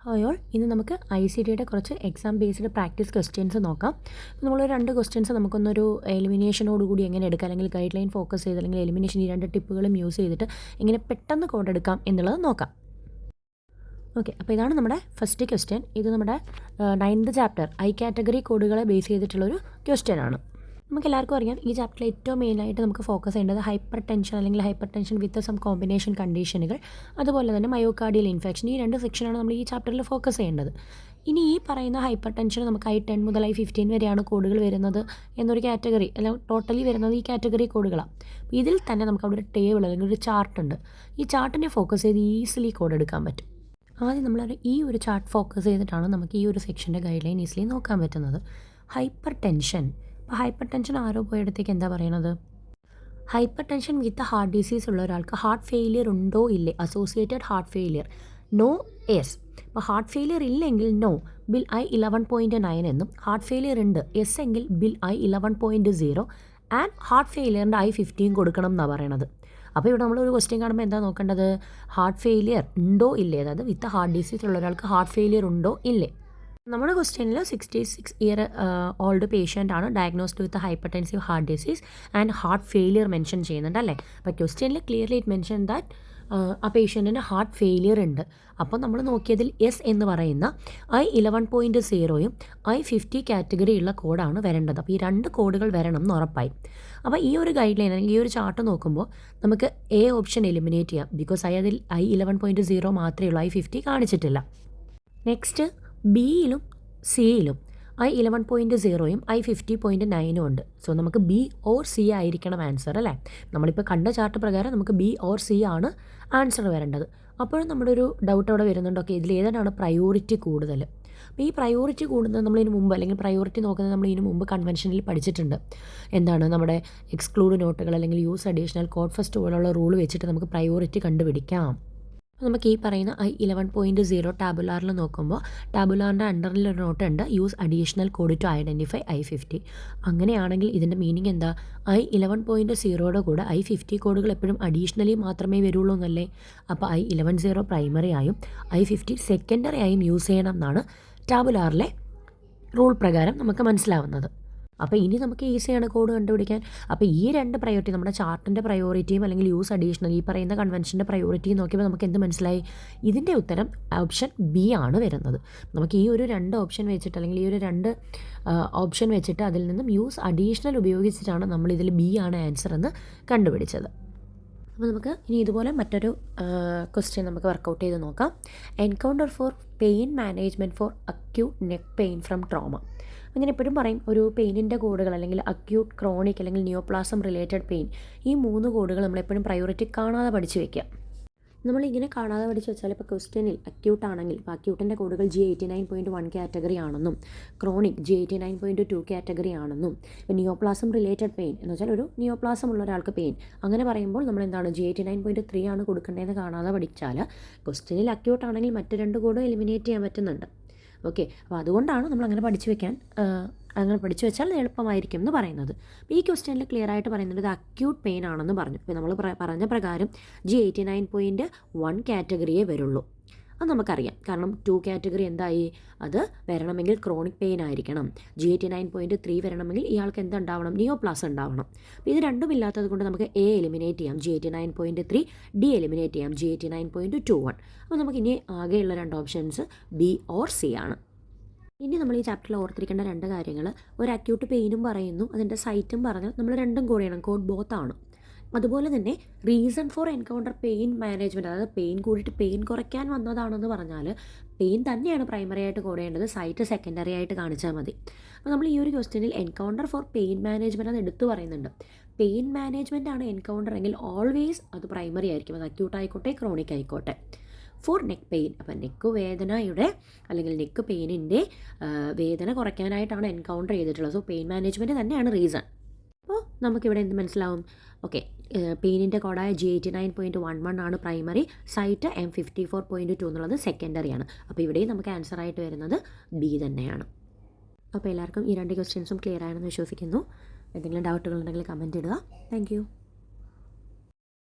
Hi all, ഇന്ന് നമുക്ക് ICTയുടെ കുറച്ച് എക്സാം ബേസ്ഡ് പ്രാക്ടീസ് ക്വസ്റ്റ്യൻസ് നോക്കാം. നമ്മൾ 2 ക്വസ്റ്റ്യൻസ് നമുക്കൊന്നൊരു എലിമിനേഷനോട് കൂടി എങ്ങനെ എടുക്കാം, അല്ലെങ്കിൽ ഗൈഡ് ലൈൻ ഫോക്കസ് ചെയ്ത് അല്ലെങ്കിൽ എലിമിനേഷൻ ഈ 2 ടിപ്പുകളും യൂസ് ചെയ്തിട്ട് എങ്ങനെ പെട്ടെന്ന് കോഡ് എടുക്കാം എന്നുള്ളത് നോക്കാം. ഓക്കെ, അപ്പോൾ ഇതാണ് നമ്മുടെ ഫസ്റ്റ് ക്വസ്റ്റ്യൻ. ഇത് നമ്മുടെ 9th ചാപ്റ്റർ കാറ്റഗറി കോഡുകളെ ബേസ് ചെയ്തിട്ടുള്ളൊരു ക്വസ്റ്റ്യൻ ആണ്. നമുക്ക് എല്ലാവർക്കും അറിയാം, ഈ ചാപ്റ്ററിൽ ഏറ്റവും മെയിനായിട്ട് നമുക്ക് ഫോക്കസ് ചെയ്യേണ്ടത് ഹൈപ്പർ ടെൻഷൻ അല്ലെങ്കിൽ hypertension with some combination കണ്ടീഷനുകൾ, അതുപോലെ തന്നെ മയോകാർഡിയൽ ഇൻഫെക്ഷൻ, ഈ 2 സെക്ഷനാണ് നമ്മൾ ഈ ചാപ്റ്ററിൽ ഫോക്കസ് ചെയ്യേണ്ടത്. ഇനി ഈ പറയുന്ന ഹൈപ്പർ ടെൻഷൻ നമുക്ക് I10 മുതൽ I15 വരെയാണ് കോഡുകൾ വരുന്നത് എന്നൊരു കാറ്റഗറി, അല്ലെങ്കിൽ ടോട്ടലി വരുന്നത് ഈ കാറ്റഗറി കോഡുകളാണ്. ഇതിൽ തന്നെ നമുക്ക് അവിടെ ഒരു ടേബിൾ അല്ലെങ്കിൽ ഒരു ചാർട്ടുണ്ട്. ഈ ചാർട്ടിനെ ഫോക്കസ് ചെയ്ത് ഈസിലി കോഡ് എടുക്കാൻ പറ്റും. ആദ്യം നമ്മൾ ഈ ഒരു ചാർട്ട് ഫോക്കസ് ചെയ്തിട്ടാണ് നമുക്ക് ഈ ഒരു സെക്ഷൻ്റെ ഗൈഡ് ലൈൻ ഈസിലി നോക്കാൻ പറ്റുന്നത്. ഹൈപ്പർ ടെൻഷൻ, അപ്പോൾ ഹൈപ്പർ ടെൻഷൻ ആരോ പോയിടത്തേക്ക് എന്താ പറയണത്? Hypertension with heart disease ഉള്ള ഒരാൾക്ക് ഹാർട്ട് ഫെയിലിയർ ഉണ്ടോ ഇല്ലേ, associated heart failure, no yes. അപ്പോൾ ഹാർട്ട് ഫെയിലിയർ ഇല്ലെങ്കിൽ നോ, ബിൽ I11.9 എന്നും, ഹാർട്ട് ഫെയിലിയർ ഉണ്ട് എസ് എങ്കിൽ ബിൽ I11.0 ആൻഡ് ഹാർട്ട് ഫെയിലിയറിൻ്റെ I15 കൊടുക്കണം എന്നാണ് പറയണത്. അപ്പോൾ ഇവിടെ നമ്മളൊരു ക്വസ്റ്റ്യൻ കാണുമ്പോൾ എന്താ നോക്കേണ്ടത്? ഹാർട്ട് ഫെയിലിയർ ഉണ്ടോ ഇല്ലേ, അതായത് വിത്ത് ഹാർട്ട് ഡിസീസ് ഉള്ള ഒരാൾക്ക് ഹാർട്ട് ഫെയിലിയർ ഉണ്ടോ ഇല്ലേ. നമ്മുടെ ക്വസ്റ്റ്യനിൽ 66 ഇയർ ഓൾഡ് പേഷ്യൻ്റ് ആണ്, diagnosed with hypertensive heart disease and heart failure mention ചെയ്യുന്നുണ്ട് അല്ലേ. അപ്പോൾ ക്വസ്റ്റ്യനിൽ ക്ലിയർലി ഇറ്റ് മെൻഷൻ ദാറ്റ് ആ പേഷ്യൻറ്റിന് ഹാർട്ട് ഫെയിലിയർ ഉണ്ട്. അപ്പോൾ നമ്മൾ നോക്കിയതിൽ എസ് എന്ന് പറയുന്ന I11.0യും I50 കാറ്റഗറിയുള്ള കോഡാണ് വരേണ്ടത്. അപ്പോൾ ഈ 2 കോഡുകൾ വരണം എന്ന് ഉറപ്പായി. അപ്പോൾ ഈ ഒരു ഗൈഡ് ലൈൻ അല്ലെങ്കിൽ ഈ ഒരു ചാർട്ട് നോക്കുമ്പോൾ നമുക്ക് എ ഓപ്ഷൻ എലിമിനേറ്റ് ചെയ്യാം, ബിക്കോസ് അതിൽ I11.0 മാത്രമേ ഉള്ളൂ, I50 കാണിച്ചിട്ടില്ല. നെക്സ്റ്റ് ബിയിലും സിയിലും I11.0യും I50.9 ഉണ്ട്. സോ നമുക്ക് ബി ഓർ സി ആയിരിക്കണം ആൻസർ അല്ലേ. നമ്മളിപ്പോൾ കണ്ട ചാർട്ട് പ്രകാരം നമുക്ക് ബി ഓർ സി ആണ് ആൻസർ വരേണ്ടത്. അപ്പോഴും നമ്മുടെ ഒരു ഡൗട്ട് അവിടെ വരുന്നുണ്ട്, ഓക്കെ ഇതിൽ ഏതാണ് പ്രയോറിറ്റി കൂടുതൽ. അപ്പോൾ ഈ പ്രയോറിറ്റി കൂടുന്നത് നമ്മളിതിന് മുമ്പ്, അല്ലെങ്കിൽ പ്രയോറിറ്റി നോക്കുന്നത് നമ്മൾ ഇതിന് മുമ്പ് കൺവെൻഷനിൽ പഠിച്ചിട്ടുണ്ട്. എന്താണ് നമ്മുടെ എക്സ്ക്ലൂഡ് നോട്ടുകൾ അല്ലെങ്കിൽ യൂസ് അഡീഷണൽ കോഡ് ഫസ്റ്റ് പോലുള്ള റൂൾ വെച്ചിട്ട് നമുക്ക് പ്രയോറിറ്റി കണ്ടുപിടിക്കാം. നമുക്ക് ഈ പറയുന്ന I11.0 ടാബുലാറിൽ നോക്കുമ്പോൾ ടാബുലാറിൻ്റെ അണ്ടറിലൊരു നോട്ട് ഉണ്ട്, use additional code to identify I50. അങ്ങനെയാണെങ്കിൽ ഇതിൻ്റെ മീനിങ് എന്താ? I11.0യുടെ കൂടെ I50 കോഡുകൾ എപ്പോഴും അഡീഷണലി മാത്രമേ വരുള്ളൂ എന്നല്ലേ. അപ്പോൾ I11.0 പ്രൈമറി ആയും I50 സെക്കൻഡറി ആയും യൂസ് ചെയ്യണം എന്നാണ് ടാബുലാറിലെ റൂൾ പ്രകാരം നമുക്ക് മനസ്സിലാവുന്നത്. അപ്പോൾ ഇനി നമുക്ക് ഈസിയാണ് കോഡ് കണ്ടുപിടിക്കാൻ. അപ്പോൾ ഈ 2 പ്രയോറിറ്റി, നമ്മുടെ ചാർട്ടിൻ്റെ പ്രയോറിറ്റിയും അല്ലെങ്കിൽ യൂസ് അഡീഷണൽ ഈ പറയുന്ന കൺവെൻഷൻ്റെ പ്രയോറിറ്റിയും നോക്കിയപ്പോൾ നമുക്ക് എന്ത് മനസ്സിലായി? ഇതിൻ്റെ ഉത്തരം ഓപ്ഷൻ ബി ആണ് വരുന്നത്. നമുക്ക് ഈ ഒരു 2 ഓപ്ഷൻ വെച്ചിട്ട്, അല്ലെങ്കിൽ ഈ ഒരു 2 ഓപ്ഷൻ വെച്ചിട്ട് അതിൽ നിന്നും യൂസ് അഡീഷണൽ ഉപയോഗിച്ചിട്ടാണ് നമ്മളിതിൽ ബി ആണ് ആൻസർ എന്ന് കണ്ടുപിടിച്ചത്. അപ്പോൾ നമുക്ക് ഇനി ഇതുപോലെ മറ്റൊരു ക്വസ്റ്റ്യൻ നമുക്ക് വർക്കൗട്ട് ചെയ്ത് നോക്കാം. Encounter for pain management for acute neck pain from trauma. അങ്ങനെ എപ്പോഴും പറയും ഒരു പെയിനിൻ്റെ കോഡുകൾ, അല്ലെങ്കിൽ അക്യൂട്ട്, ക്രോണിക് അല്ലെങ്കിൽ നിയോപ്ലാസം റിലേറ്റഡ് പെയിൻ, ഈ 3 കോഡുകൾ നമ്മളെപ്പോഴും പ്രയോറിറ്റി കാണാതെ പഠിച്ച് വയ്ക്കുക. നമ്മളിങ്ങനെ കാണാതെ പഠിച്ച് വെച്ചാൽ ഇപ്പോൾ ക്വസ്റ്റ്യനിൽ അക്യൂട്ട് ആണെങ്കിൽ ഇപ്പോൾ അക്യൂട്ടിൻ്റെ കോഡുകൾ G89.1 കാറ്റഗറി ആണെന്നും, ക്രോണിക് G89.2 കാറ്റഗറി ആണെന്നും, ഇപ്പോൾ നിയോപ്ലാസം റിലേറ്റഡ് പെയിൻ എന്ന് വെച്ചാൽ ഒരു നിയോപ്ലാസം ഉള്ള ഒരാൾക്ക് പെയിൻ, അങ്ങനെ പറയുമ്പോൾ നമ്മൾ എന്താണ് G89.3 ആണ് കൊടുക്കേണ്ടതെന്ന് കാണാതെ പഠിച്ചാൽ ക്വസ്റ്റ്യനിൽ അക്യൂട്ട് ആണെങ്കിൽ മറ്റ് 2 കോഡും എലിമിനേറ്റ് ചെയ്യാൻ പറ്റുന്നുണ്ട്. ഓക്കെ, അപ്പോൾ അതുകൊണ്ടാണ് നമ്മൾ അങ്ങനെ പഠിച്ചു വെച്ചാൽ എളുപ്പമായിരിക്കും എന്ന് പറയുന്നത്. അപ്പോൾ ഈ ക്വസ്റ്റ്യനിൽ ക്ലിയർ ആയിട്ട് പറയുന്നത് ഇത് അക്യൂട്ട് പെയിൻ ആണെന്ന് പറഞ്ഞു. ഇപ്പോൾ നമ്മൾ പറഞ്ഞ പ്രകാരം G89.1 കാറ്റഗറിയേ വരുള്ളൂ. അത് നമുക്കറിയാം, കാരണം 2 കാറ്റഗറി എന്തായി, അത് വരണമെങ്കിൽ ക്രോണിക് പെയിൻ ആയിരിക്കണം. G89.3 വരണമെങ്കിൽ ഇയാൾക്ക് എന്തുണ്ടാവണം? നിയോപ്ലാസ് ഉണ്ടാവണം. അപ്പോൾ ഇത് രണ്ടും ഇല്ലാത്തത് കൊണ്ട് നമുക്ക് എ എലിമിനേറ്റ് ചെയ്യാം, G89.3, ഡി എലിമിനേറ്റ് ചെയ്യാം, G89.21. അപ്പോൾ നമുക്ക് ഇനി ആകെയുള്ള 2 ഓപ്ഷൻസ് ബി ഓർ സി ആണ്. ഇനി നമ്മൾ ഈ ചാപ്റ്ററിൽ ഓർത്തിരിക്കേണ്ട 2 കാര്യങ്ങൾ, ഒരു അക്യൂട്ട് പെയിനും പറയുന്നു, അതിൻ്റെ സൈറ്റും പറഞ്ഞ് നമ്മൾ 2 കോഡ് ചെയ്യണം, കോഡ് ബോത്താണ്. അതുപോലെ തന്നെ reason for encounter pain management, അതായത് പെയിൻ കൂടിയിട്ട് പെയിൻ കുറയ്ക്കാൻ വന്നതാണെന്ന് പറഞ്ഞാൽ പെയിൻ തന്നെയാണ് പ്രൈമറി ആയിട്ട് കോഡ് ചെയ്യേണ്ടത്, സൈറ്റ് സെക്കൻഡറി ആയിട്ട് കാണിച്ചാൽ മതി. അപ്പോൾ നമ്മൾ ഈ ഒരു ക്വസ്റ്റ്യനിൽ എൻകൗണ്ടർ ഫോർ പെയിൻ മാനേജ്മെൻറ്റ് എന്ന് എടുത്തു പറയുന്നുണ്ട്. പെയിൻ മാനേജ്മെൻറ്റ് ആണ് എൻകൗണ്ടർ എങ്കിൽ ഓൾവേസ് അത് പ്രൈമറി ആയിരിക്കും, അത് അക്യൂട്ട് ആയിക്കോട്ടെ ക്രോണിക് ആയിക്കോട്ടെ. ഫോർ നെക്ക് പെയിൻ, അപ്പം നെക്ക് വേദനയുടെ അല്ലെങ്കിൽ നെക്ക് പെയിനിൻ്റെ വേദന കുറയ്ക്കാനായിട്ടാണ് എൻകൗണ്ടർ ചെയ്തിട്ടുള്ളത്. സോ പെയിൻ മാനേജ്മെൻറ്റ് തന്നെയാണ് റീസൺ. അപ്പോൾ നമുക്കിവിടെ എന്ത് മനസ്സിലാവും? ഓക്കെ, പെയിനിൻ്റെ കോഡായ G89.11 ആണ് പ്രൈമറി, സൈറ്റ് M54.2 എന്നുള്ളത് സെക്കൻഡറിയാണ്. അപ്പോൾ ഇവിടെയും നമുക്ക് ആൻസർ ആയിട്ട് വരുന്നത് ബി തന്നെയാണ്. അപ്പോൾ എല്ലാവർക്കും ഈ 2 ക്വസ്റ്റ്യൻസും ക്ലിയർ ആണെന്ന് വിശ്വസിക്കുന്നു. എന്തെങ്കിലും ഡൗട്ടുകൾ ഉണ്ടെങ്കിൽ കമൻറ്റ് ഇടുക. താങ്ക്